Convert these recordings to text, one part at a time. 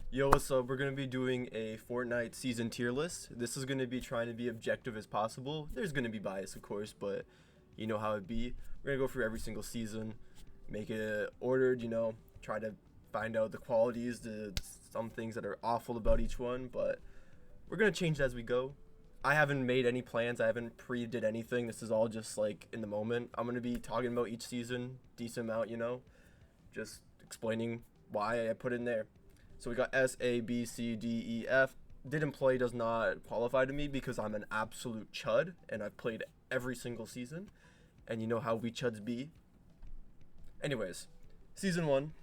Yo, what's up? We're gonna be doing a Fortnite season tier list. This is gonna be trying to be objective as possible. There's gonna be bias, of course, but you know how it be. We're gonna go through every single season, make it ordered. Try to find out the qualities, some things that are awful about each one, but we're gonna change it as we go. I haven't made any plans. I haven't pre-did anything. This is all just like in the moment. I'm gonna be talking about each season, decent amount, just explaining why I put it in there. So we got S, A, B, C, D, E, F. Didn't play does not qualify to me because I'm an absolute chud and I've played every single season. And you know how we chuds be. Anyways, season one.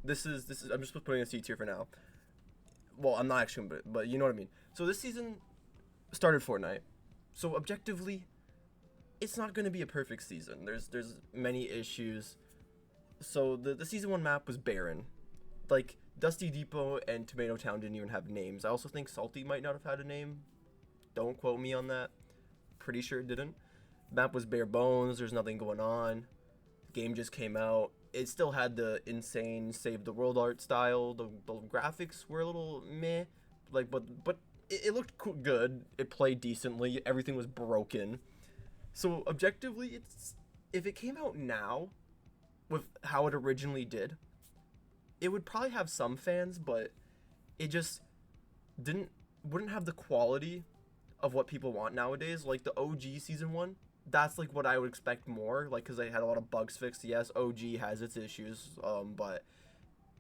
This is I'm just putting a C tier for now. Well, I'm not actually, but you know what I mean. So this season started Fortnite. So objectively, it's not gonna be a perfect season. There's many issues. So the season one map was barren. Like Dusty Depot and Tomato Town didn't even have names. I also think Salty might not have had a name. Don't quote me on that. Pretty sure it didn't. Map was bare bones. There's nothing going on. Game just came out. It still had the insane save the world art style. The graphics were a little meh, but it looked good. It played decently. Everything was broken. So objectively, it's if it came out now with how it originally did, it would probably have some fans, but it just didn't wouldn't have the quality of what people want nowadays. Like the OG season one, that's like what I would expect more. Like because they had a lot of bugs fixed. Yes, OG has its issues, but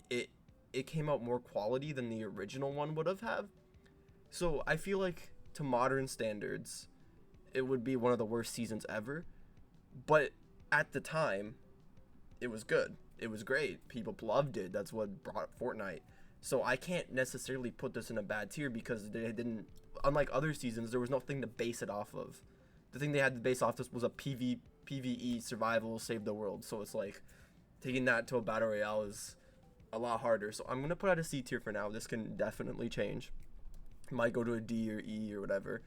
it it came out more quality than the original one would have. So I feel like to modern standards, it would be one of the worst seasons ever. But at the time, it was good. It was great. People loved it. That's what brought Fortnite. So I can't necessarily put this in a bad tier because they didn't. Unlike other seasons, there was nothing to base it off of. The thing they had to base off this was a PVE survival save the world. So it's like taking that to a battle royale is a lot harder. So I'm gonna put out a C tier for now. This can definitely change. Might go to a D or E or whatever.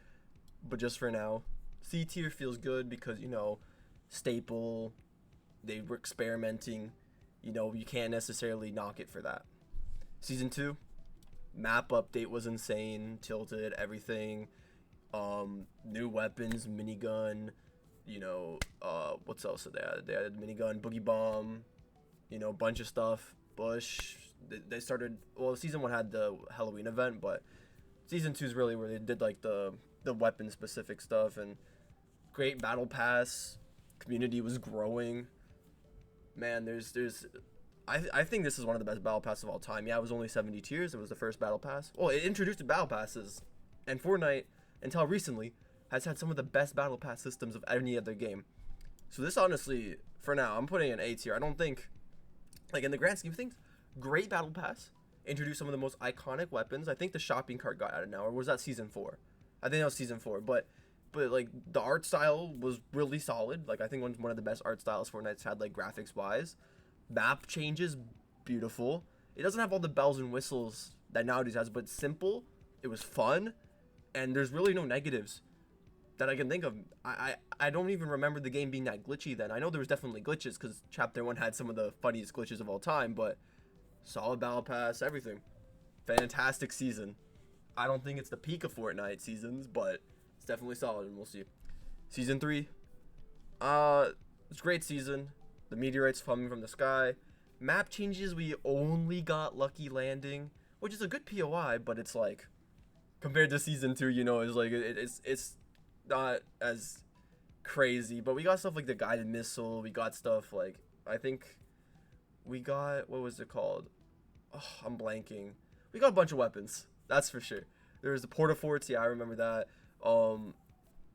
But just for now, C tier feels good because staple. They were experimenting. You can't necessarily knock it for that. Season 2, map update was insane, tilted, everything. New weapons, minigun, what's else did they had? They had minigun, boogie bomb, bunch of stuff. Bush. They started. Well, season 1 had the Halloween event, but season 2 is really where they did like the weapon specific stuff and great battle pass. Community was growing. Man, I think this is one of the best battle passes of all time. Yeah, it was only 70 tiers. It was the first battle pass. Well, it introduced the battle passes, and Fortnite, until recently, has had some of the best battle pass systems of any other game. So this honestly, for now, I'm putting an A tier. I don't think, like in the grand scheme of things, great battle pass. Introduced some of the most iconic weapons. I think the shopping cart got added now, or was that season 4? I think that was season 4, but like the art style was really solid. Like I think one of the best art styles Fortnite's had, like graphics wise. Map changes, beautiful. It doesn't have all the bells and whistles that nowadays has, but it's simple. It was fun, and there's really no negatives that I can think of. I don't even remember the game being that glitchy then. I know there was definitely glitches because Chapter 1 had some of the funniest glitches of all time, but solid battle pass, everything. Fantastic season. I don't think it's the peak of Fortnite seasons, but it's definitely solid, and we'll see. Season 3, it's a great season. The meteorites falling from the sky. Map changes, we only got Lucky Landing, which is a good POI, but it's like compared to season 2, it's like it's not as crazy. But we got stuff like the guided missile. We got stuff like I think we got what was it called? Oh, I'm blanking. We got a bunch of weapons. That's for sure. There was the porta forts. Yeah, I remember that.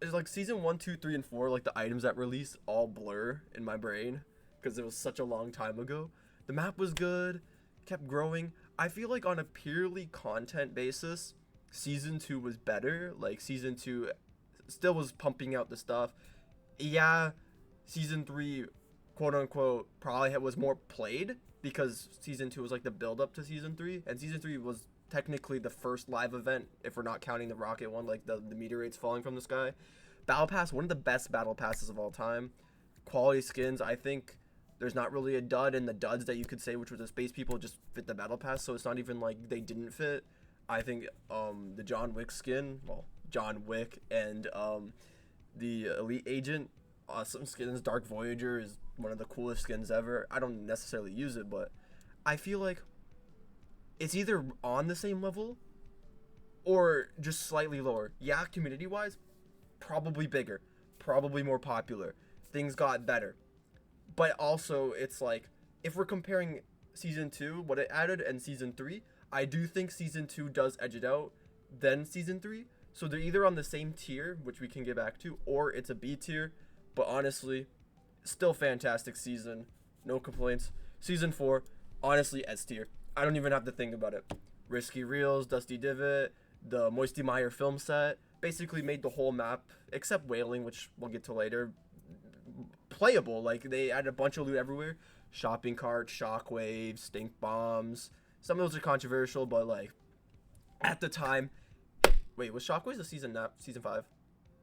It's like season 1, 2, 3, and 4. Like the items that released all blur in my brain because it was such a long time ago. The map was good, kept growing. I feel like on a purely content basis, season 2 was better. Like season 2 still was pumping out the stuff. Yeah, season 3, quote unquote, probably was more played because season 2 was like the build up to season 3, and season 3 was technically the first live event if we're not counting the rocket one, like the meteorites falling from the sky. Battle Pass, one of the best battle passes of all time. Quality skins, I think There's not really a dud, and the duds that you could say, which were the space people, just fit the battle pass. So it's not even like they didn't fit. I think the John Wick skin, well, John Wick and the Elite Agent, awesome skins. Dark Voyager is one of the coolest skins ever. I don't necessarily use it, but I feel like it's either on the same level or just slightly lower. Yeah, community wise, probably bigger, probably more popular. Things got better. But also, it's like, if we're comparing season 2, what it added, and season 3, I do think season 2 does edge it out than season 3. So they're either on the same tier, which we can get back to, or it's a B tier. But honestly, still fantastic season. No complaints. Season 4, honestly, S tier. I don't even have to think about it. Risky Reels, Dusty Divot, the Moisty Meyer film set basically made the whole map, except Whaling, which we'll get to later, playable. Like, they added a bunch of loot everywhere. Shopping carts, shockwaves, stink bombs. Some of those are controversial, but like, at the time, wait, was shockwaves the season 5?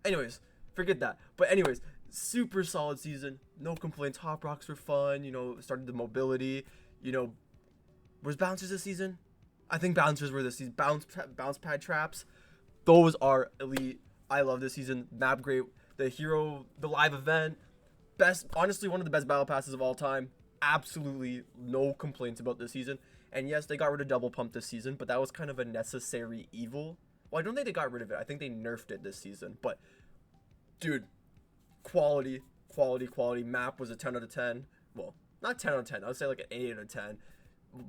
Anyways, forget that. But anyways, super solid season. No complaints. Hop rocks were fun. You know, started the mobility. You know, was bouncers this season? I think bouncers were this season. Bounce pad traps. Those are elite. I love this season. Map great. The live event. Best, honestly, one of the best battle passes of all time. Absolutely no complaints about this season. And yes, they got rid of double pump this season, but that was kind of a necessary evil. Well, I don't think they got rid of it. I think they nerfed it this season. But, dude, quality. Map was a 10 out of 10. Well, not 10 out of 10. I would say like an 8 out of 10.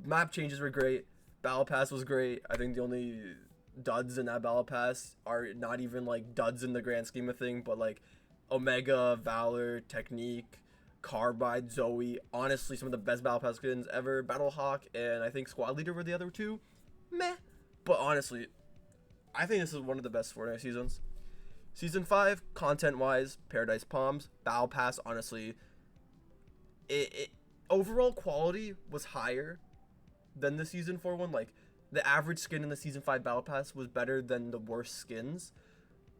Map changes were great. Battle pass was great. I think the only duds in that battle pass are not even like duds in the grand scheme of thing, but like Omega, Valor, Technique, Carbide, Zoe. Honestly, some of the best battle pass skins ever. Battlehawk and I think Squad Leader were the other two. Meh. But honestly, I think this is one of the best Fortnite seasons. Season 5, content-wise, Paradise Palms, Battle Pass, honestly, it overall quality was higher than the Season 4 one. Like, the average skin in the Season 5 Battle Pass was better than the worst skins.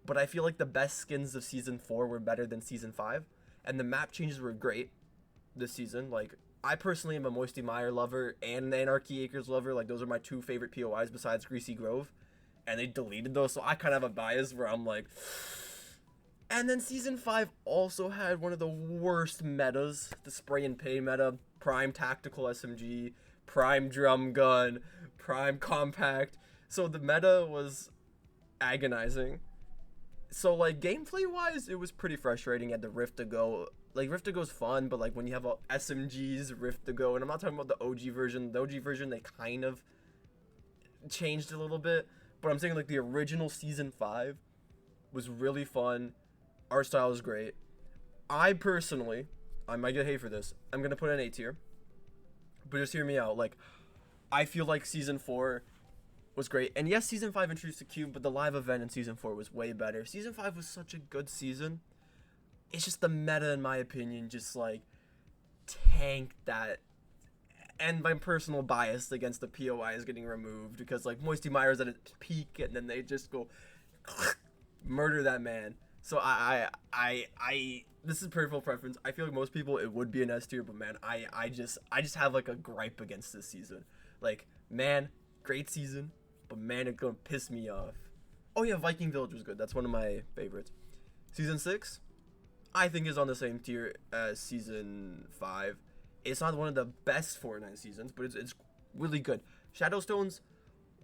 But I feel like the best skins of Season 4 were better than Season 5. And the map changes were great this season. Like, I personally am a Moisty Meyer lover and an Anarchy Acres lover. Like, those are my two favorite POIs besides Greasy Grove. And they deleted those, so I kind of have a bias where I'm like... And then Season 5 also had one of the worst metas. The Spray and Pay meta. Prime Tactical SMG. Prime Drum Gun. Prime Compact. So the meta was agonizing. So, like, gameplay-wise, it was pretty frustrating at the Rift to Go. Like, Rift to Go's fun, but, like, when you have SMGs, Rift to Go, and I'm not talking about the OG version. The OG version, they kind of changed a little bit. But I'm saying, like, the original Season 5 was really fun. Art style is great. I personally, I might get hate for this. I'm going to put an A tier. But just hear me out. Like, I feel like Season 4 was great. And yes, Season 5 introduced the cube, but the live event in Season 4 was way better. Season 5 was such a good season. It's just the meta, in my opinion, just, like, tanked that. And my personal bias against the POI is getting removed because, like, Moisty Meyer's at its peak, and then they just go murder that man. So this is personal preference. I feel like most people it would be an S tier, but man, I just have like a gripe against this season. Like, man, great season, but man, it's gonna piss me off. Oh yeah, Viking Village was good. That's one of my favorites. Season 6, I think is on the same tier as Season 5. It's not one of the best Fortnite seasons, but it's really good. Shadowstones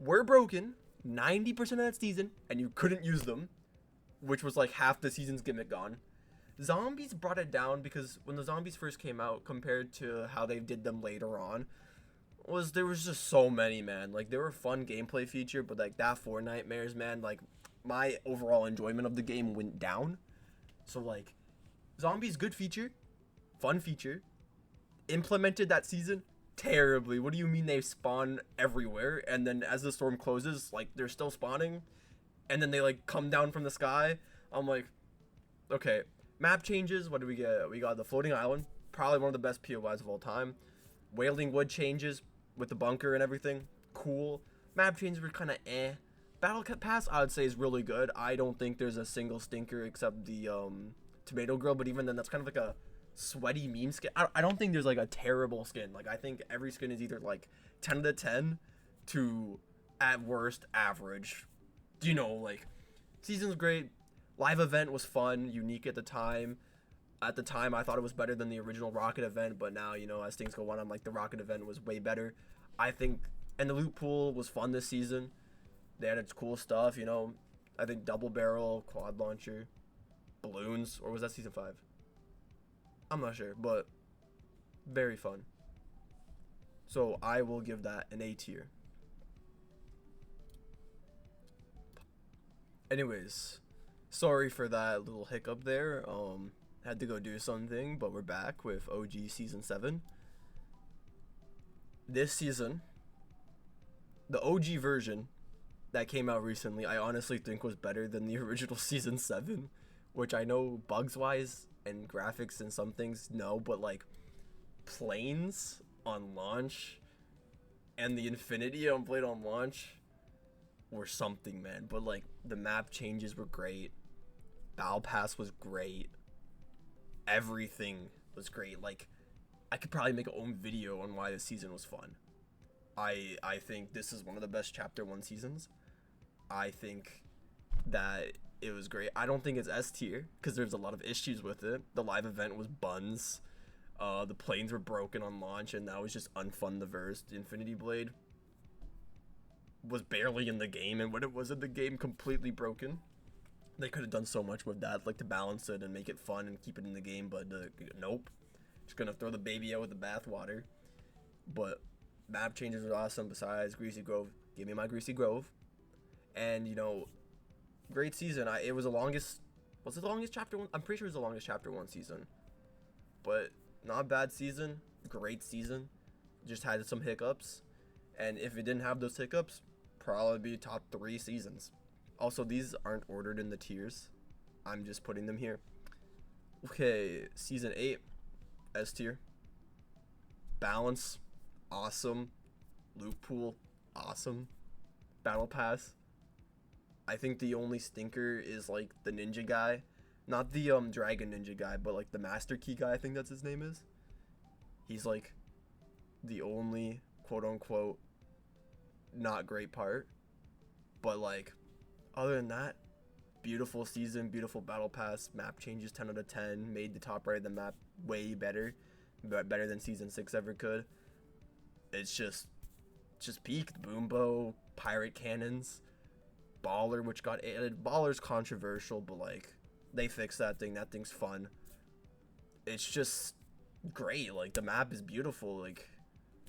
were broken 90% of that season, and you couldn't use them, which was like half the season's gimmick gone. Zombies brought it down because when the zombies first came out, compared to how they did them later on, there was just so many, man. Like, they were a fun gameplay feature, but like that Fortnitemares, man, like my overall enjoyment of the game went down. So like, zombies, good feature, fun feature. Implemented that season terribly. What do you mean they spawn everywhere, and then as the storm closes, like, they're still spawning, and then they like come down from the sky? I'm like, okay. Map changes, what do we get? We got the floating island, probably one of the best POIs of all time. Wailing Wood changes with the bunker and everything, cool. Map changes were kind of eh. Battle Pass, I would say, is really good. I don't think there's a single stinker except the Tomato Grill, but even then, that's kind of like a sweaty meme skin. I don't think there's like a terrible skin. Like I think every skin is either like 10 out of 10 to at worst average. You know, like season's great. Live event was fun, unique at the time. At the time, I thought it was better than the original Rocket event, but now, you know, as things go on, I'm like, the Rocket event was way better. I think, and the loot pool was fun this season. They had its cool stuff, you know. I think double barrel, quad launcher, balloons, or was that season 5? I'm not sure, but very fun. So I will give that an A tier. Anyways, sorry for that little hiccup there. Had to go do something, but we're back with OG Season 7. This season, the OG version that came out recently, I honestly think was better than the original Season 7, which I know bugs-wise and graphics and some things, no, but like planes on launch and the Infinity on Blade on launch were something, man. But like the map changes were great. Battle Pass was great. Everything was great. Like I could probably make a own video on why this season was fun. I think this is one of the best Chapter 1 seasons. I think that it was great. I don't think it's S tier because there's a lot of issues with it. The live event was buns. The planes were broken on launch, and that was just unfun. The verse, the Infinity Blade was barely in the game, and when it was in the game, completely broken. They could have done so much with that, like to balance it and make it fun and keep it in the game, but nope. Just gonna throw the baby out with the bathwater. But map changes were awesome. Besides Greasy Grove, give me my Greasy Grove, and you know, great season. It was the longest. Was it the longest Chapter 1? I'm pretty sure it was the longest Chapter 1 season. But not a bad season. Great season. Just had some hiccups, and if it didn't have those hiccups, probably be top 3 seasons. Also, these aren't ordered in the tiers. I'm just putting them here. Okay, Season 8, S tier. Balance, awesome. Loot pool, awesome. Battle Pass. I think the only stinker is like the ninja guy. Not the dragon ninja guy, but like the master key guy, I think that's his name is. He's like the only quote unquote not great part. But like other than that, beautiful season, beautiful battle pass, map changes 10 out of 10, made the top right of the map way better, better than season 6 ever could. It's just peaked. Boombo, pirate cannons, baller, which got added. Baller's controversial, but like they fixed that thing. That thing's fun. It's just great. Like the map is beautiful. Like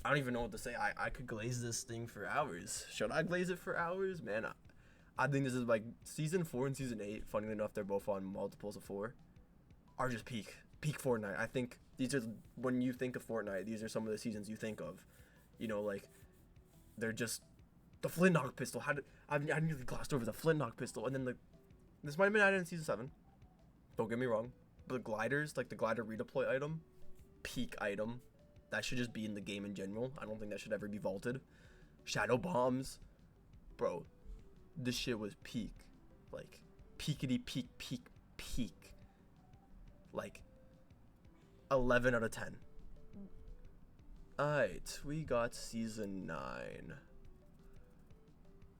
I don't even know what to say. I could glaze this thing for hours. Should I glaze it for hours? Man, I think this is like season 4 and season 8. Funny enough, they're both on multiples of 4. Are just peak Fortnite. I think these are, when you think of Fortnite, these are some of the seasons you think of. You know, like they're just the flintlock pistol. I nearly glossed over the flintlock pistol, and then this might have been added in season 7. Don't get me wrong. But the gliders, like the glider redeploy item, peak item. That should just be in the game in general. I don't think that should ever be vaulted. Shadow bombs, bro. This shit was peak, like peakity peak, like 11 out of 10. Alright, we got season 9.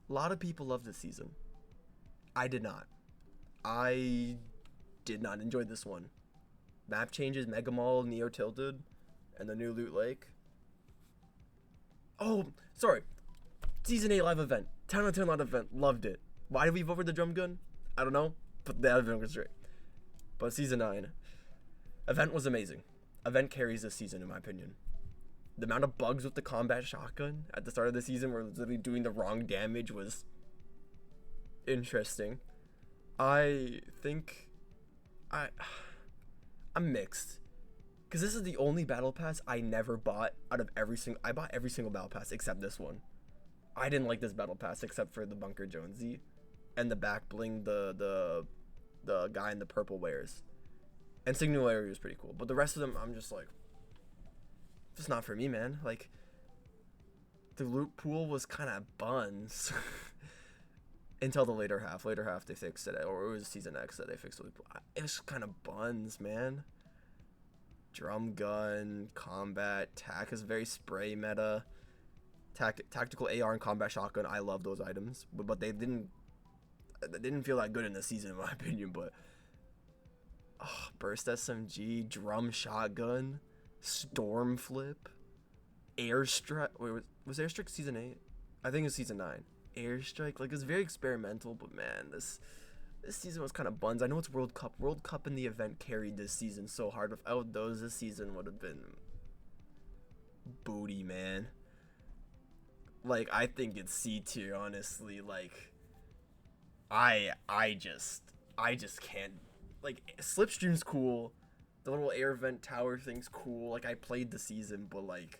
A lot of people love this season. I did not. I did not enjoy this one. Map changes, Mega Mall, Neo Tilted, and the new Loot Lake. Oh, sorry. Season 8 live event. 10 out of 10 live event. Loved it. Why did we vote for the drum gun? I don't know, but the event was great. But season 9. Event was amazing. Event carries this season, in my opinion. The amount of bugs with the combat shotgun at the start of the season where literally doing the wrong damage was interesting. I think I'm mixed. Because this is the only battle pass I never bought out of I bought every single battle pass except this one. I didn't like this battle pass except for the Bunker Jonesy and the back bling the guy in the purple wears. And Singularity was pretty cool. But the rest of them, I'm just like, it's not for me, man. Like, the loot pool was kind of buns. Until the later half. Later half, they fixed it. Or it was Season X that they fixed the loot pool. It was kind of buns, man. Drum gun, combat, tac is very spray meta. Tactical AR and combat shotgun, I love those items, but they didn't feel that good in the season in my opinion. But burst SMG, drum shotgun, storm flip, airstrike. Wait, was airstrike season 8? I think it's season 9. Airstrike, like, it's very experimental, but man, this season was kind of buns. I know it's World Cup. World Cup and the event carried this season so hard. Without those, this season would have been booty, man. Like, I think it's C tier, honestly. Like, I just can't. Like, Slipstream's cool. The little air vent tower thing's cool. Like, I played the season, but like,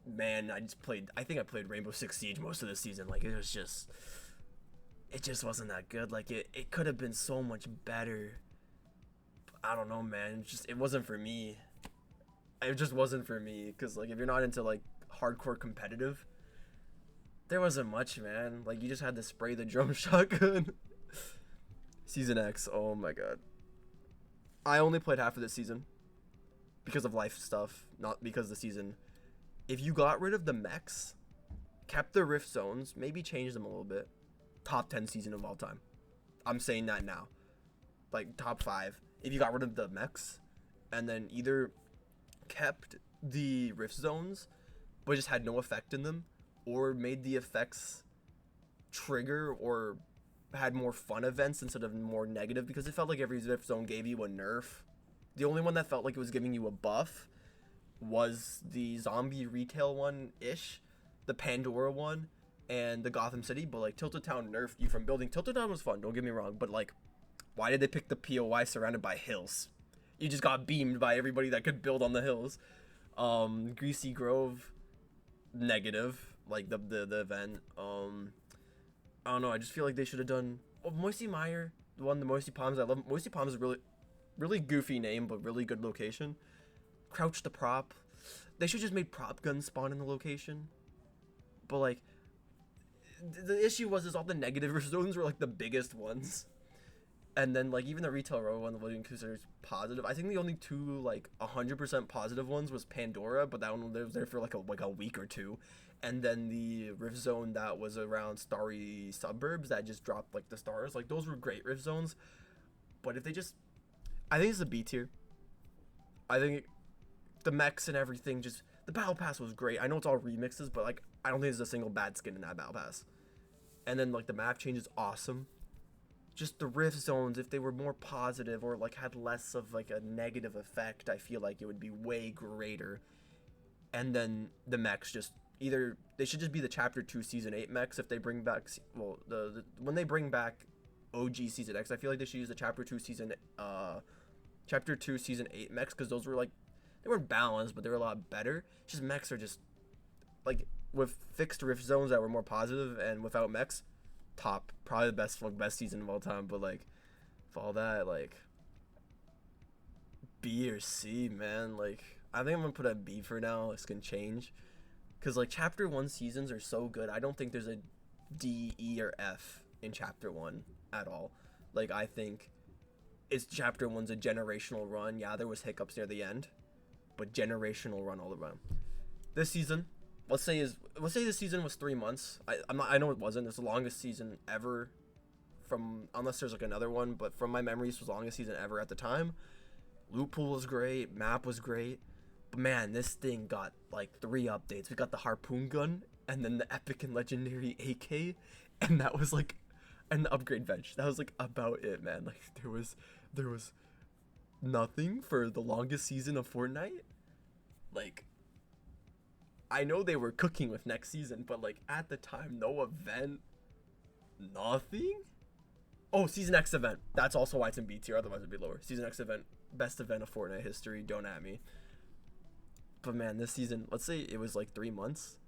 man, I think I played Rainbow Six Siege most of the season. Like, it just wasn't that good. Like, it could have been so much better. I don't know, man. It wasn't for me. It just wasn't for me. Because, like, if you're not into, like, hardcore competitive, there wasn't much, man. Like, you just had to spray the drum shotgun. Season X, oh my god. I only played half of this season. Because of life stuff, not because of the season. If you got rid of the mechs, kept the rift zones, maybe changed them a little bit, top 10 season of all time. I'm saying that now. Like, top 5. If you got rid of the mechs, and then either kept the rift zones, but just had no effect in them, or made the effects trigger or had more fun events instead of more negative, because it felt like every rift zone gave you a nerf. The only one that felt like it was giving you a buff was the zombie retail one-ish, the Pandora one, and the Gotham City. But like, Tilted Town nerfed you from building. Tilted Town was fun, don't get me wrong, but like, why did they pick the POI surrounded by hills? You just got beamed by everybody that could build on the hills. Greasy Grove, negative, like the event. I don't know, I just feel like they should have done Moisty Mire, the Moisty Palms. I love Moisty Palms. Is really goofy name, but really good location. Crouch the prop. They should just made prop guns spawn in the location. But like, the issue was all the negative zones were like the biggest ones, and then like even the retail row one wasn't considered positive. I think the only two like 100% positive ones was Pandora, but that one was there for like a week or two, and then the rift zone that was around Starry Suburbs that just dropped like the stars. Like, those were great rift zones, but if they just, I think it's a B tier. I think the mechs and everything, just the battle pass was great. I know it's all remixes, but like, I don't think there's a single bad skin in that battle pass. And then like the map change is awesome. Just the rift zones, if they were more positive or like had less of like a negative effect, I feel like it would be way greater. And then the mechs, just either they should just be the chapter 2 season 8 mechs if they bring back, well, when they bring back OG season X, I feel like they should use the chapter 2 season 8 mechs, because those were like, they weren't balanced, but they were a lot better. Just mechs are just like, with fixed rift zones that were more positive and without mechs, top, probably the best season of all time. But like, for all that, like, B or C, man. Like, I think I'm gonna put a B for now. This can change, because like, chapter 1 seasons are so good. I don't think there's a D, E, or F in chapter 1 at all. Like, I think it's chapter 1's a generational run. Yeah, there was hiccups near the end, but generational run all around. This season, let's say this season was 3 months. I know it wasn't. It's the longest season ever, from, unless there's like another one, but from my memories, it was the longest season ever at the time. Loot pool was great, map was great, but man, this thing got like 3 updates. We got the harpoon gun, and then the epic and legendary AK, and that was like, and the upgrade bench. That was like about it, man. Like, there was nothing for the longest season of Fortnite. Like, I know they were cooking with next season, but like, at the time, no event, nothing. Oh, season X event. That's also why it's in B tier. Otherwise, it'd be lower. Season X event, best event of Fortnite history. Don't at me. But man, this season, let's say it was like 3 months,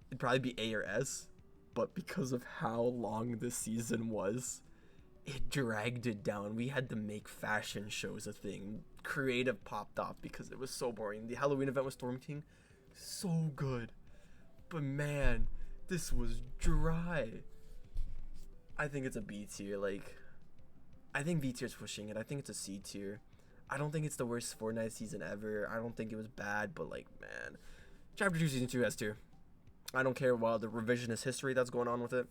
it'd probably be A or S. But because of how long this season was, it dragged it down. We had to make fashion shows a thing. Creative popped off because it was so boring. The Halloween event with Storm King, so good. But man, this was dry. I think it's a B tier. Like, I think B tier's pushing it. I think it's a C tier. I don't think it's the worst Fortnite season ever. I don't think it was bad, but like, man, Chapter 2 Season 2 S tier. I don't care about the revisionist history that's going on with it.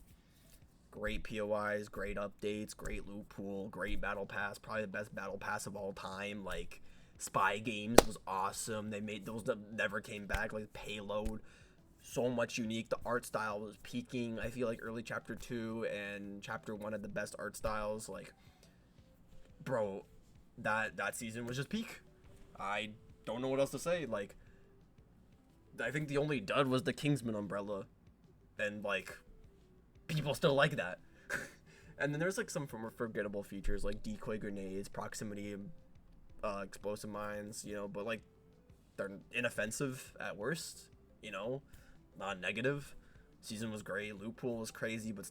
Great POIs, great updates, great loot pool, great battle pass, probably the best battle pass of all time. Like, Spy Games was awesome. They made those that never came back, like Payload. So much unique. The art style was peaking. I feel like early Chapter 2 and Chapter 1 had the best art styles. Like, bro, that season was just peak. I don't know what else to say. Like, I think the only dud was the Kingsman umbrella. And, like, people still like that. And then there's, like, some forgettable features, like decoy grenades, proximity explosive mines, you know, but, like, they're inoffensive at worst, you know, not negative. Season was great, loot pool was crazy, but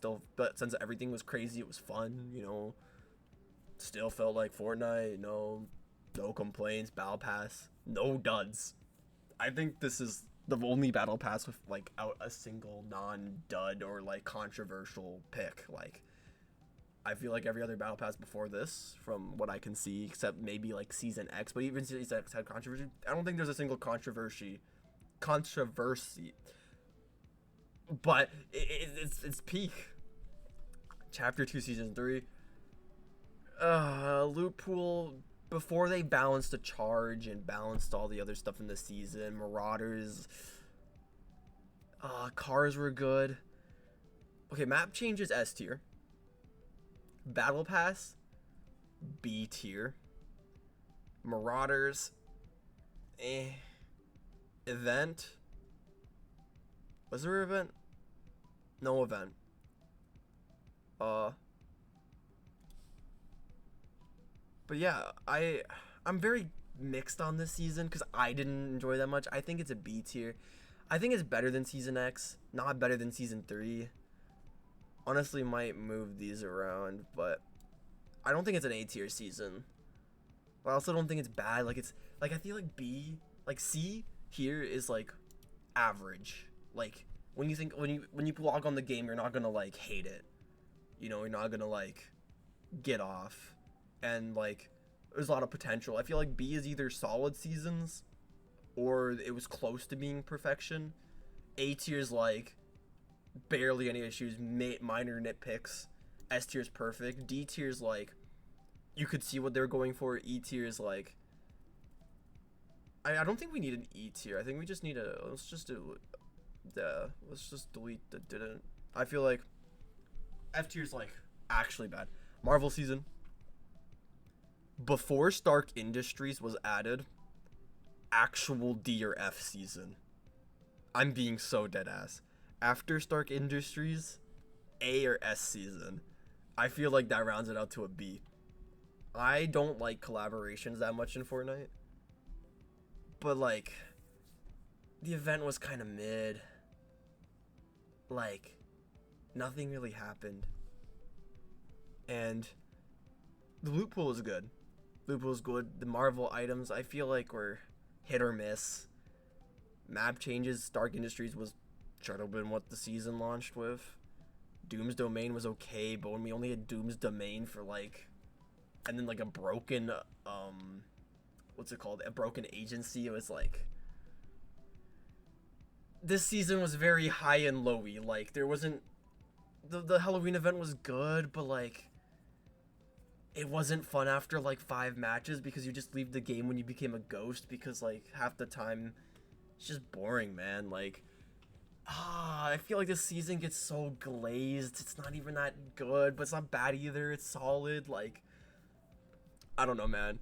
since everything was crazy, it was fun, you know. Still felt like Fortnite, no complaints, battle pass, no duds. I think this is the only battle pass with, like, out a single non-dud or, like, controversial pick. Like, I feel like every other battle pass before this, from what I can see, except maybe, like, Season X, but even Season X had controversy. I don't think there's a single controversy. But it's peak. Chapter 2 Season 3. Loot pool, before they balanced the charge and balanced all the other stuff in the season, Marauders, cars were good. Okay, map changes S tier. Battle Pass, B tier. Marauders, Event. Was there an event? No event. But yeah, I'm very mixed on this season because I didn't enjoy that much. I think it's a B tier. I think it's better than Season X, not better than Season 3. Honestly, might move these around, but I don't think it's an A tier season. But I also don't think it's bad. Like, it's like, I feel like C here is like average. Like, when you log on the game, you're not gonna like hate it. You know, you're not gonna like get off. And like, there's a lot of potential. I feel like B is either solid seasons or it was close to being perfection. A tier is like barely any issues, minor nitpicks. S tier is perfect. D tier is like you could see what they're going for. E tier is like I don't think we need an E tier. I think we just need let's just delete the didn't. I feel like F tier is like actually bad. Marvel season. Before Stark Industries was added, actual D or F season. I'm being so dead ass. After Stark Industries, A or S season. I feel like that rounds it out to a B. I don't like collaborations that much in Fortnite. But like, the event was kind of mid. Like, nothing really happened. And the loot pool was good. Loot pool was good. The Marvel items, I feel like, were hit or miss. Map changes, Stark Industries should have been what the season launched with. Doom's Domain was okay, but when we only had Doom's Domain for like, and then like a broken, what's it called? A broken agency. It was like, this season was very high and lowy. Like, there wasn't, the Halloween event was good, but like, it wasn't fun after like 5 matches because you just leave the game when you became a ghost because like half the time it's just boring, man. Like, I feel like this season gets so glazed. It's not even that good, but it's not bad either. It's solid. Like, I don't know, man.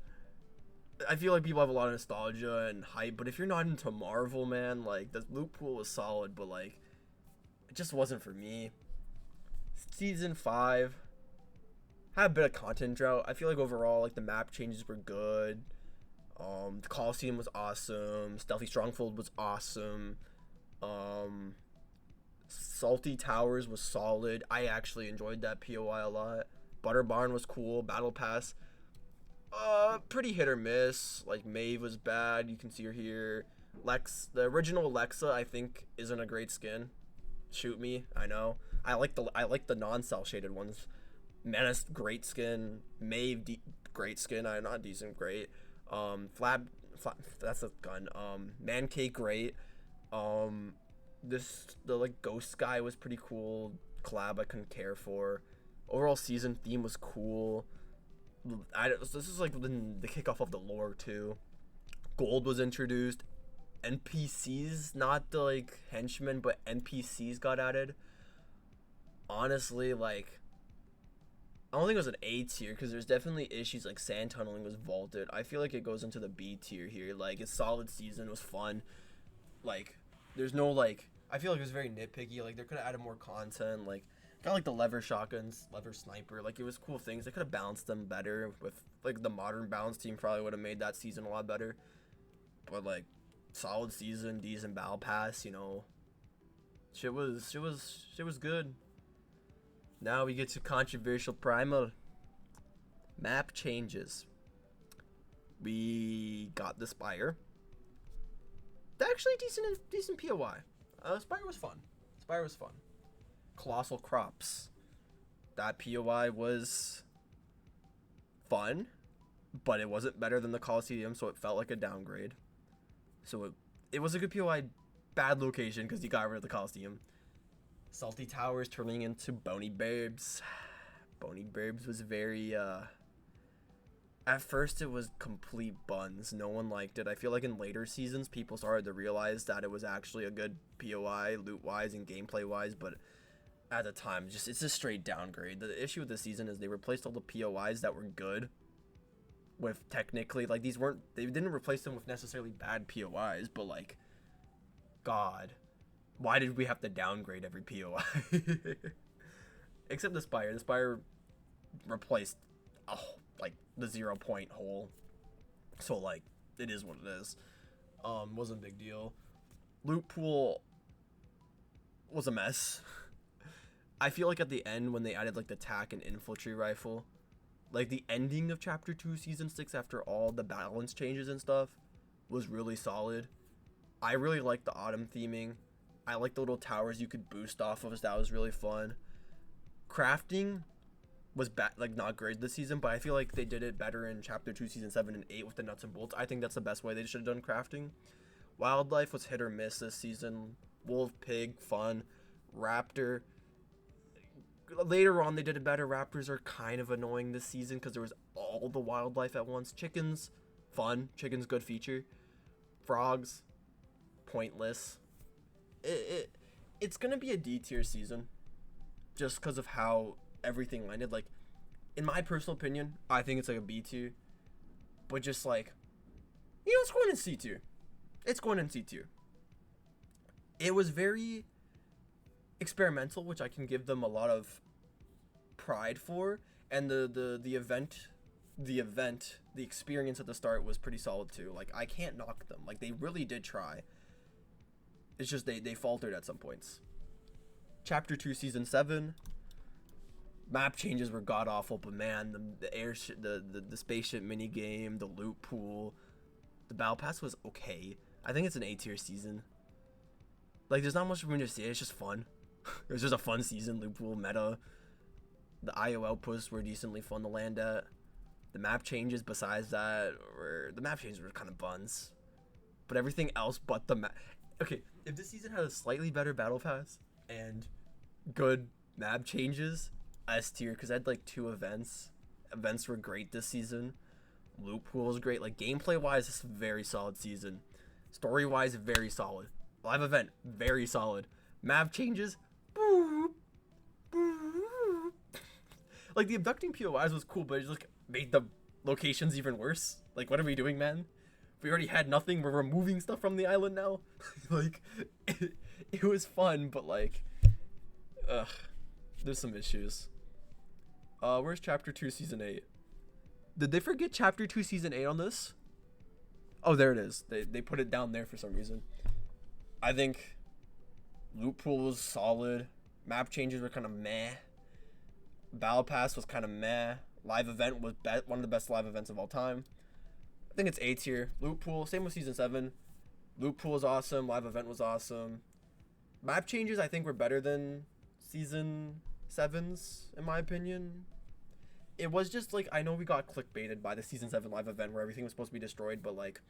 I feel like people have a lot of nostalgia and hype, but if you're not into Marvel, man, like, the loot pool was solid, but like, it just wasn't for me. Season 5 had a bit of content drought. I feel like overall, like, the map changes were good. The Coliseum was awesome. Stealthy Stronghold was awesome. Salty Towers was solid. I actually enjoyed that POI a lot. Butter Barn was cool. Battle Pass, pretty hit or miss. Like, Maeve was bad. You can see her here. The original Alexa, I think, isn't a great skin. Shoot me, I know. I like the non-cell shaded ones. Menace, great skin. Maeve, great skin. Not decent, great. Flab, that's a gun. Man Cake great. The like ghost guy was pretty cool. Collab I couldn't care for. Overall season theme was cool. This is like the kickoff of the lore too. Gold was introduced. NPCs, not the like henchmen, but NPCs got added. Honestly, like I don't think it was an A tier because there's definitely issues like sand tunneling was vaulted. I feel like it goes into the B tier here. Like it's solid season, it was fun. Like there's no like I feel like it was very nitpicky. Like they could have added more content. Like kind of like the lever shotguns, lever sniper. Like it was cool things. They could have balanced them better with like the modern balance team probably would have made that season a lot better. But like solid season, decent battle pass. You know, shit was good. Now we get to controversial primal map changes. We got the Spire. Actually, decent POI. Spire was fun. Colossal Crops. That POI was fun, but it wasn't better than the Coliseum, so it felt like a downgrade. So it was a good POI, bad location because you got rid of the Coliseum. Salty Towers turning into Bony Burbs. Bony Burbs was very, at first it was complete buns. No one liked it. I feel like in later seasons, people started to realize that it was actually a good POI, loot-wise and gameplay-wise, but at the time, it's a straight downgrade. The issue with the season is they replaced all the POIs that were good with technically, like, they didn't replace them with necessarily bad POIs, but, like, God, why did we have to downgrade every POI? Except the Spire. The Spire replaced, like, the 0 point hole. So, like, it is what it is. Wasn't a big deal. Loot pool was a mess. I feel like at the end when they added, like, the tack and infantry rifle, like, the ending of Chapter 2, Season 6 after all the balance changes and stuff was really solid. I really liked the autumn theming. I like the little towers you could boost off of. That was really fun. Crafting was not great this season, but I feel like they did it better in Chapter 2, Season 7 and 8 with the nuts and bolts. I think that's the best way they should have done crafting. Wildlife was hit or miss this season. Wolf, pig, fun. Raptor. Later on, they did it better. Raptors are kind of annoying this season because there was all the wildlife at once. Chickens, fun. Chickens, good feature. Frogs, pointless. It's gonna be a D tier season just because of how everything landed. Like, in my personal opinion, I think it's like a B tier, but just like, you know, it's going in C tier. It was very experimental, which I can give them a lot of pride for, and the experience at the start was pretty solid too. Like, I can't knock them. Like, they really did try. It's just they faltered at some points. Chapter 2, Season 7. Map changes were god awful, but man, the spaceship mini game, the loot pool, the battle pass was okay. I think it's an A tier season. Like, there's not much room to say. It's just fun. It was just a fun season. Loot pool meta. The IO outposts were decently fun to land at. The map changes besides that, the map changes were kind of buns. But everything else but the map. Okay, if this season had a slightly better battle pass and good map changes, S tier, because I had like 2 events. Events were great this season. Loot pool was great. Like, gameplay wise, this is a very solid season. Story wise, very solid. Live event, very solid. Map changes, boop, boop. Like, the abducting POIs was cool, but it just like made the locations even worse. Like, what are we doing, man? We already had nothing. We're removing stuff from the island now. Like, it was fun, but like, there's some issues. Where's Chapter 2, Season 8? Did they forget Chapter 2, Season 8 on this? Oh, there it is. They put it down there for some reason. I think loot pool was solid. Map changes were kind of meh. Battle pass was kind of meh. Live event was one of the best live events of all time. I think it's A tier. Loot pool, same with Season 7. Loot pool was awesome. Live event was awesome. Map changes, I think, were better than Season 7's, in my opinion. it was just like, I know we got clickbaited by the season 7 live event where everything was supposed to be destroyed, but like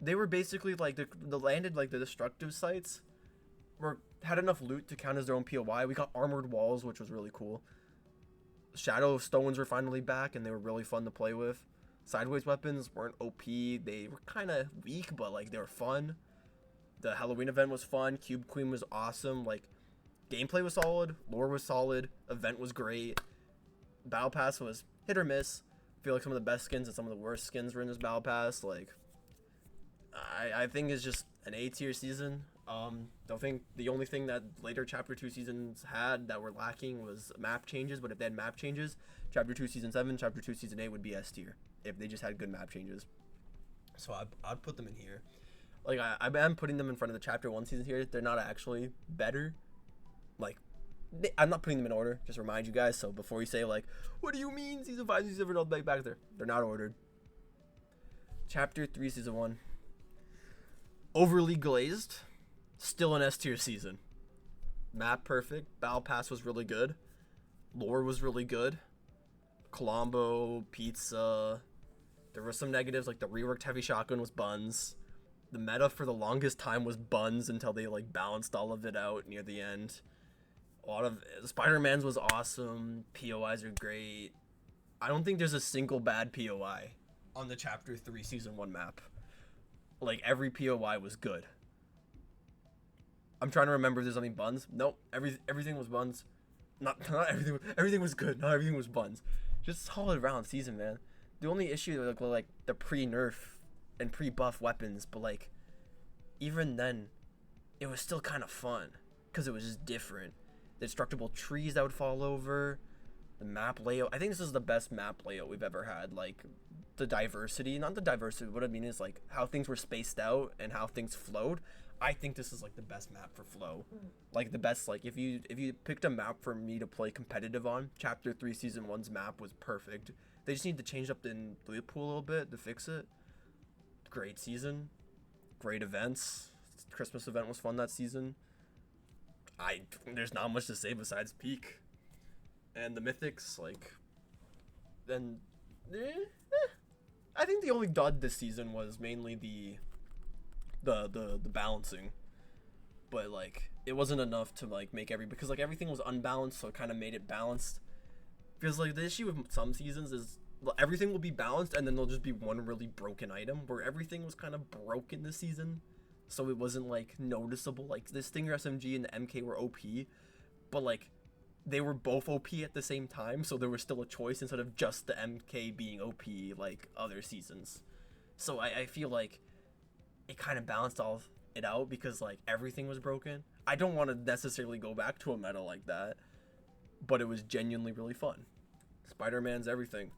they were basically like the landed like the destructive sites were had enough loot to count as their own POI. We got armored walls, which was really cool. Shadow stones were finally back, and they were really fun to play with. Sideways weapons weren't OP. They were kind of weak, but like they were fun. The Halloween event was fun. Cube Queen was awesome. Like gameplay was solid, lore was solid, event was great. Battle Pass was hit or miss. I feel like some of the best skins and some of the worst skins were in this Battle Pass. Like I think it's just an A tier season. Don't think the only thing that later Chapter 2 seasons had that were lacking was map changes, but if they had map changes, Chapter 2 Season 7, Chapter 2 Season 8 would be S tier if they just had good map changes. So I'd put them in here. Like, I'm putting them in front of the Chapter 1 season here. They're not actually better. Like, I'm not putting them in order, just to remind you guys, so before you say, like, what do you mean Season 5, Season 7, all back there? They're not ordered. Chapter 3 Season 1. Overly glazed. Still an S tier season. Map perfect. Battle Pass was really good. Lore was really good. Colombo, pizza. There were some negatives, like the reworked heavy shotgun was buns. The meta for the longest time was buns until they like balanced all of it out near the end. A lot of Spider-Man's was awesome. POIs are great. I don't think there's a single bad POI on the Chapter 3 Season 1 map. Like every POI was good. I'm trying to remember if there's any buns. Nope, everything was buns. Not everything. Everything was good. Not everything was buns. Just solid round season, man. The only issue was like the pre-nerf and pre-buff weapons, but like even then, it was still kind of fun because it was just different. The destructible trees that would fall over, the map layout. I think this is the best map layout we've ever had. Like the diversity, not the diversity. What I mean is like how things were spaced out and how things flowed. I think this is like the best map for flow. Like the best, like if you picked a map for me to play competitive on, Chapter 3 Season 1's map was perfect. They just need to change up the loot pool a little bit to fix it. Great season. Great events. Christmas event was fun that season. There's not much to say besides peak. And the mythics, like, then I think the only dud this season was mainly the balancing, but like it wasn't enough to like make because like everything was unbalanced, so it kind of made it balanced. Because like the issue with some seasons is everything will be balanced and then there'll just be one really broken item, where everything was kind of broken this season, so it wasn't like noticeable. Like the Stinger SMG and the MK were OP, but like they were both OP at the same time, so there was still a choice instead of just the MK being OP like other seasons. So I feel like it kind of balanced all it out because like everything was broken. I don't want to necessarily go back to a meta like that, but it was genuinely really fun. Spider-Man's everything.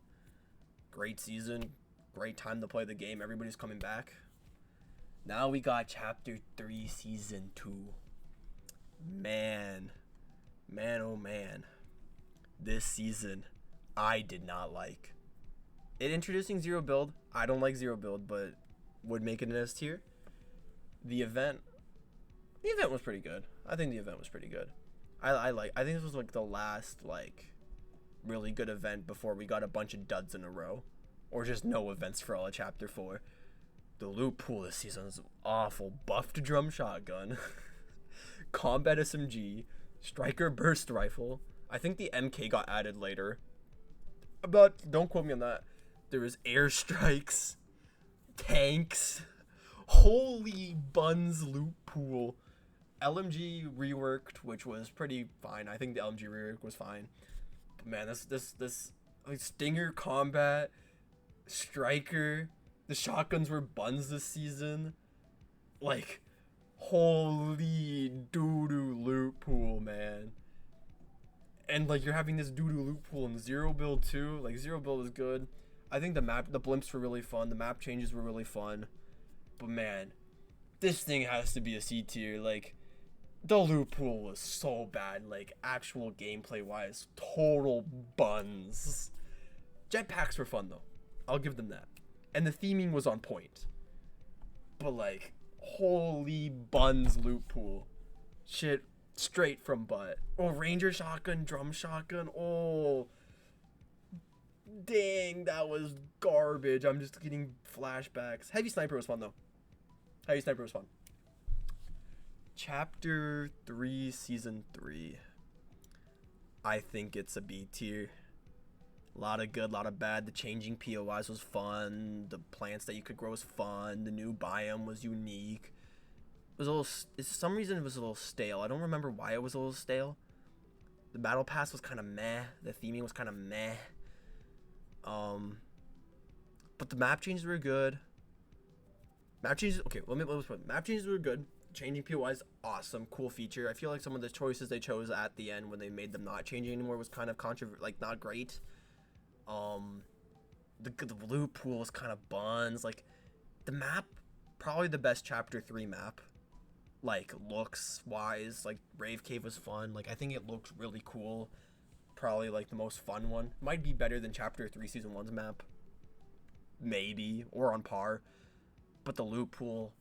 Great season, great time to play the game. Everybody's coming back. Now we got Chapter 3 Season 2. Man, oh man. This season, I did not like. It introducing Zero Build. I don't like Zero Build, but would make it an S tier. The event was pretty good. I think the event was pretty good. I think this was like the last like really good event before we got a bunch of duds in a row, or just no events for all of Chapter 4. The loot pool this season is awful. Buffed drum shotgun, combat SMG, striker burst rifle. I think the MK got added later, but don't quote me on that. There was airstrikes, tanks, holy buns loot pool. LMG reworked, which was pretty fine. I think the LMG rework was fine. But man, this like Stinger combat, striker, the shotguns were buns this season. Like, holy doo-doo loot pool, man. And like you're having this doo-doo loot pool in Zero Build too. Like Zero Build is good. I think the blimps were really fun. The map changes were really fun. But man, this thing has to be a C tier. Like, the loot pool was so bad. Like, actual gameplay wise, total buns. Jetpacks were fun though. I'll give them that. And the theming was on point. But like, holy buns loot pool. Shit straight from butt. Oh, Ranger shotgun, drum shotgun. Oh, Dang, that was garbage. I'm just getting flashbacks. Heavy Sniper was fun though. Heavy Sniper was fun. Chapter 3, Season 3. I think it's a B tier. A lot of good, a lot of bad. The changing POIs was fun. The plants that you could grow was fun. The new biome was unique. It was a little. For some reason, it was a little stale. I don't remember why it was a little stale. The battle pass was kind of meh. The theming was kind of meh. But the map changes were good. Map changes. Okay, let's put. Map changes were good. Changing POIs, awesome, cool feature. I feel like some of the choices they chose at the end when they made them not changing anymore was kind of not great. The loot pool was kind of buns. Like, the map, probably the best chapter 3 map. Like, looks wise, like Rave Cave was fun. Like, I think it looked really cool. Probably like the most fun one. Might be better than chapter 3 season 1's map. Maybe, or on par. But the loot pool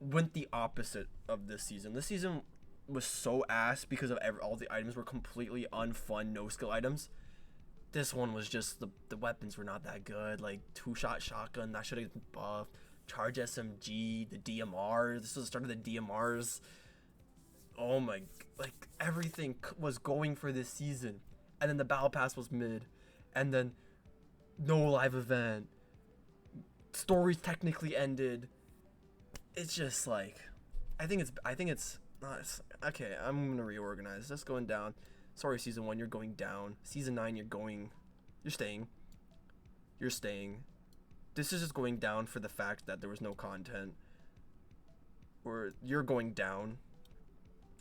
went the opposite of this season. This season was so ass because of all the items were completely unfun, no skill items. This one was just the weapons were not that good. Like 2-shot shotgun, that should have been buffed. Charge SMG, the DMR. This was the start of the DMRs. Oh my, like everything was going for this season. And then the battle pass was mid. And then no live event. Stories technically ended. It's just like, I think it's not, okay, I'm gonna reorganize. That's going down. Sorry, season 1, you're going down. Season 9, you're staying. You're staying. This is just going down for the fact that there was no content. Or you're going down.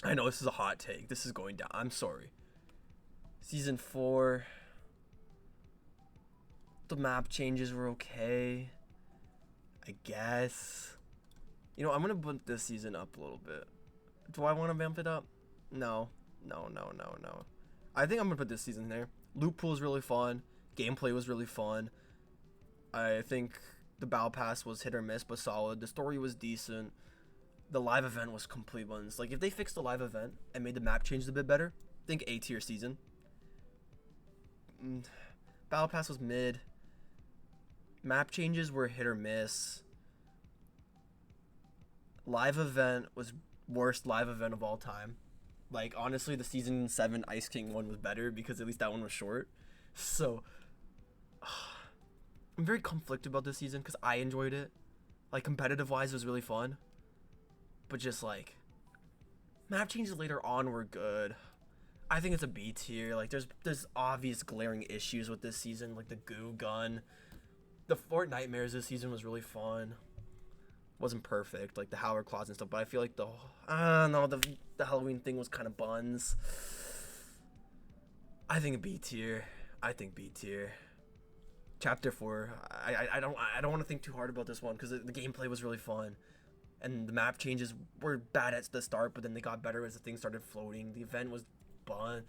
I know this is a hot take. This is going down. I'm sorry. Season 4. The map changes were okay. I guess. You know, I'm going to bump this season up a little bit. Do I want to bump it up? No. No. I think I'm going to put this season there. Loot pool is really fun. Gameplay was really fun. I think the battle pass was hit or miss, but solid. The story was decent. The live event was complete ones. Like, if they fixed the live event and made the map change a bit better, I think A tier season. Battle pass was mid. Map changes were hit or miss. Live event was worst live event of all time. Like, honestly, the season 7 Ice King one was better because at least that one was short. So, I'm very conflicted about this season because I enjoyed it. Like, competitive wise, it was really fun. But just like, map changes later on were good. I think it's a B tier. Like, there's obvious glaring issues with this season, like the goo gun. The Fortnite Nightmares this season was really fun. Wasn't perfect, like the Howler Claws and stuff, but I feel like the Halloween thing was kind of buns. I think a B tier. B tier. Chapter 4. I don't want to think too hard about this one because the gameplay was really fun. And the map changes were bad at the start, but then they got better as the thing started floating. The event was fun.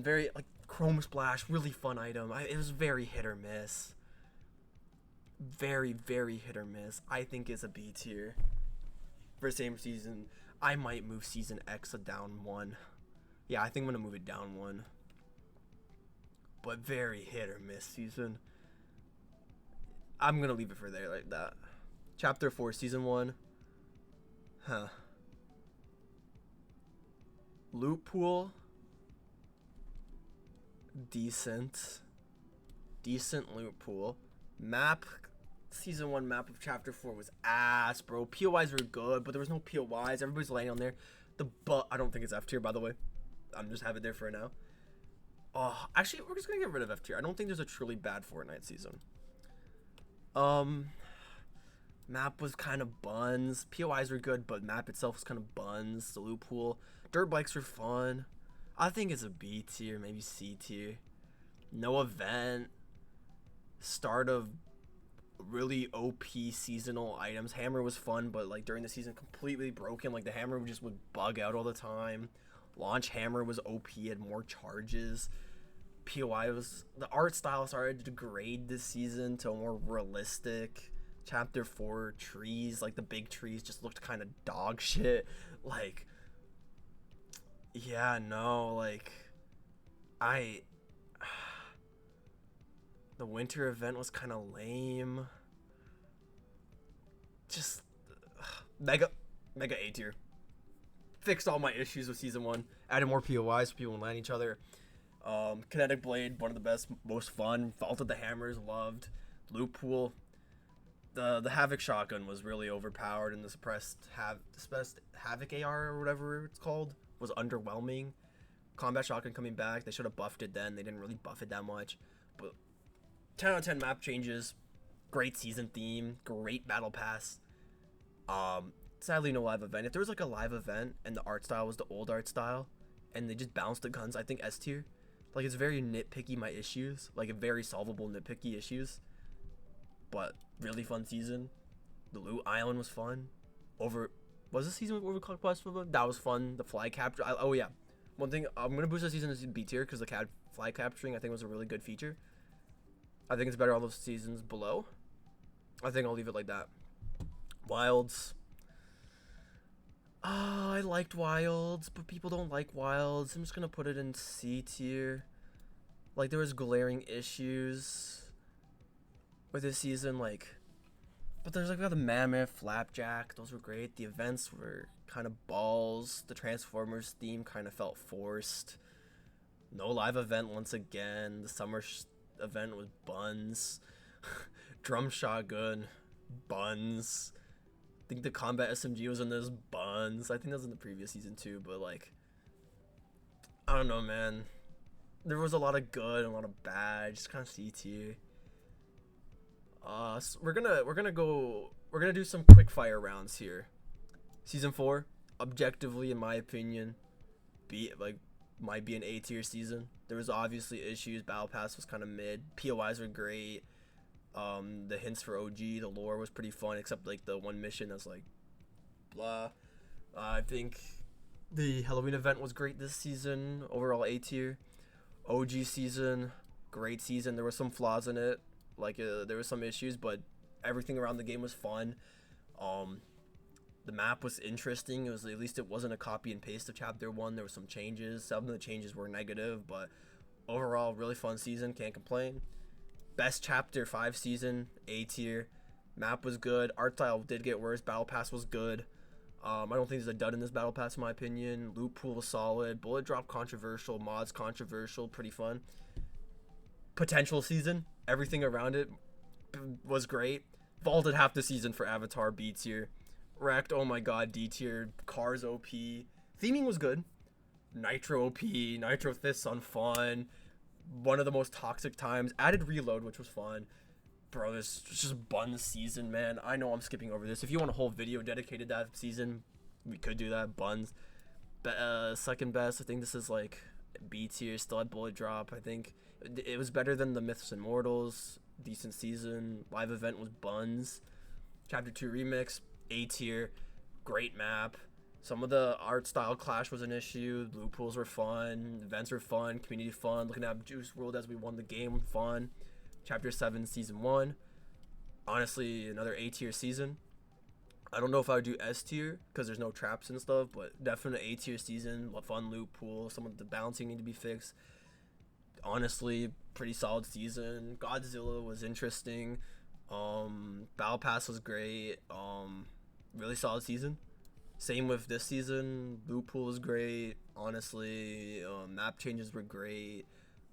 Very, like, Chrome Splash, really fun item. It was very hit or miss. Very, very hit or miss. I think it's a B tier. For the same season, I might move Season X down 1. Yeah, I think I'm going to move it down 1. But very hit or miss season. I'm going to leave it for there like that. Chapter 4, Season 1. Loot pool. Decent loot pool. Map. Season 1 map of Chapter 4 was ass, bro. POIs were good, but there was no POIs. Everybody's laying on there. I don't think it's F tier, by the way. I'm just have it there for now. Actually, we're just gonna get rid of F tier. I don't think there's a truly bad Fortnite season. Map was kind of buns. POIs were good, but map itself was kind of buns. The loot pool. Dirt bikes were fun. I think it's a B tier, maybe C tier. No event. Start of really OP seasonal items. Hammer was fun, but like during the season completely broken. Like the hammer would bug out all the time. Launch hammer was OP, had more charges. POI was, the art style started to degrade this season to a more realistic. Chapter 4 trees, like the big trees just looked kind of dog shit. Like, yeah, no, like, The winter event was kind of lame. Just mega A tier. Fixed all my issues with season 1. Added more POIs so people would land each other. Kinetic Blade, one of the best, most fun. Vaulted the Hammers, loved. Loot Pool. The Havoc Shotgun was really overpowered, and the suppressed Havoc AR or whatever it's called was underwhelming. Combat Shotgun coming back, they should have buffed it then. They didn't really buff it that much. But 10 out of 10 map changes. Great season theme. Great battle pass. Sadly, no live event. If there was like a live event and the art style was the old art style and they just bounced the guns, I think S tier. Like, it's very nitpicky, my issues. Like, very solvable nitpicky issues. But really fun season. The Loot Island was fun. Was this season with Overclock Plus? That was fun. The flag capture. Oh, yeah. One thing, I'm going to boost the season to B tier because the flag capturing, I think, was a really good feature. I think it's better all those seasons below. I think I'll leave it like that. Wilds. I liked Wilds, but people don't like Wilds. I'm just going to put it in C tier. Like, there was glaring issues with this season, like, but there's like the Mammoth, Flapjack, those were great. The events were kind of balls. The Transformers theme kind of felt forced. No live event once again. The summer event was buns. Drum Shotgun, buns. I think the Combat SMG was in this, buns. I think that was in the previous season too, but like, I don't know, man. There was a lot of good and a lot of bad, just kind of C tier. So we're gonna do some quick fire rounds here. Season 4, objectively, in my opinion, might be an A tier season. There was obviously issues. Battle Pass was kind of mid. POIs were great. The hints for OG, the lore was pretty fun, except like the one mission that's like, blah. I think the Halloween event was great this season. Overall A tier. OG season, great season. There were some flaws in it. Like, there were some issues, but everything around the game was fun. The map was interesting. At least it wasn't a copy and paste of Chapter 1. There were some changes. Some of the changes were negative, but overall, really fun season. Can't complain. Best Chapter 5 season, A tier. Map was good. Art style did get worse. Battle Pass was good. I don't think there's a dud in this Battle Pass, in my opinion. Loot Pool was solid. Bullet Drop controversial. Mods controversial. Pretty fun. Potential season. Everything around it was great. Vaulted half the season for Avatar, B tier. Wrecked, oh my god, D tier. Cars OP. Theming was good. Nitro OP. Nitro Fists on fun. One of the most toxic times. Added Reload, which was fun. Bro, this just buns season, man. I know I'm skipping over this. If you want a whole video dedicated to that season, we could do that. Buns. Second best, I think this is like B tier. Still had Bullet Drop. I think it was better than the Myths and Mortals. Decent season. Live event was buns. Chapter 2 remix, A tier. Great map. Some of the art style clash was an issue. Loot pools were fun. Events were fun. Community fun. Looking at Juice WRLD as we won the game, fun. Chapter 7 season 1. Honestly, another A tier season. I don't know if I would do S tier because there's no traps and stuff, but definitely A tier season. Fun loot pool. Some of the balancing need to be fixed. Honestly, pretty solid season. Godzilla was interesting. Battle Pass was great. Really solid season. Same with this season. Loot pool was great. Honestly, map changes were great.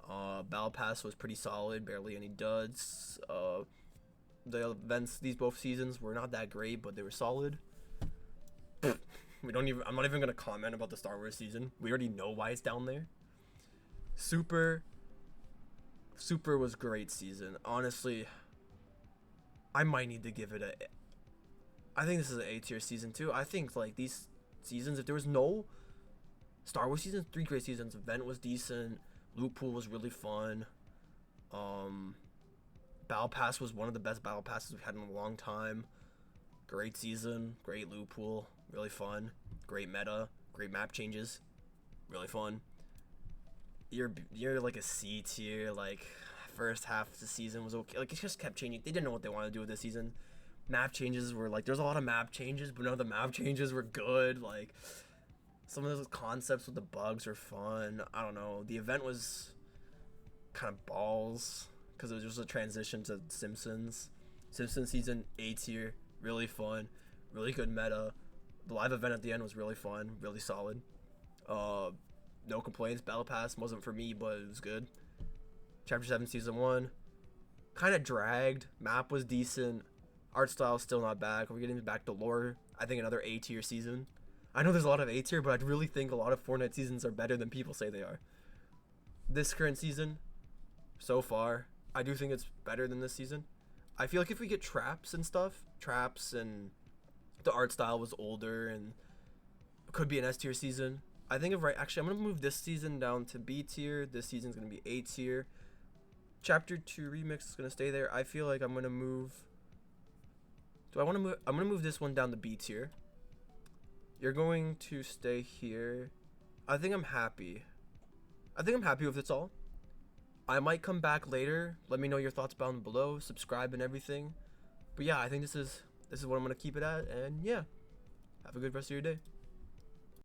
Battle Pass was pretty solid. Barely any duds. The events both seasons were not that great, but they were solid. I'm not even gonna comment about the Star Wars season. We already know why it's down there. Super was great season. Honestly, I might need to give it I think this is an A tier season too. I think like these seasons, if there was no Star Wars seasons, 3 great seasons. Event was decent. Loot pool was really fun. Battle Pass was one of the best battle passes we've had in a long time. Great season, great loot pool, really fun. Great meta, great map changes, really fun. You're like a C tier. Like, first half of the season was okay. Like, it just kept changing. They didn't know what they wanted to do with this season. Map changes were like, there's a lot of map changes, but none of the map changes were good. Like, some of those concepts with the bugs are fun. I don't know. The event was kind of balls. because it was just a transition to Simpsons. Simpsons season A tier, really fun, really good meta. The live event at the end was really fun, really solid. No complaints. Battle Pass wasn't for me, but it was good. Chapter 7 season 1, kind of dragged. Map was decent. Art style still not bad. We're getting back to lore. I think another A tier season. I know there's a lot of A tier, but I really think a lot of Fortnite seasons are better than people say they are. This current season, so far, I do think it's better than this season. I feel like if we get traps and stuff, and the art style was older and could be an S tier season. I think actually I'm gonna move this season down to B tier. This season's gonna be A tier. Chapter 2 remix is gonna stay there. I feel like I'm gonna move. Do I want to move? I'm gonna move this one down to B tier. You're going to stay here. I think I'm happy. With this all. I might come back later. Let me know your thoughts down below. Subscribe and everything. But yeah, I think this is what I'm gonna keep it at. And yeah, have a good rest of your day.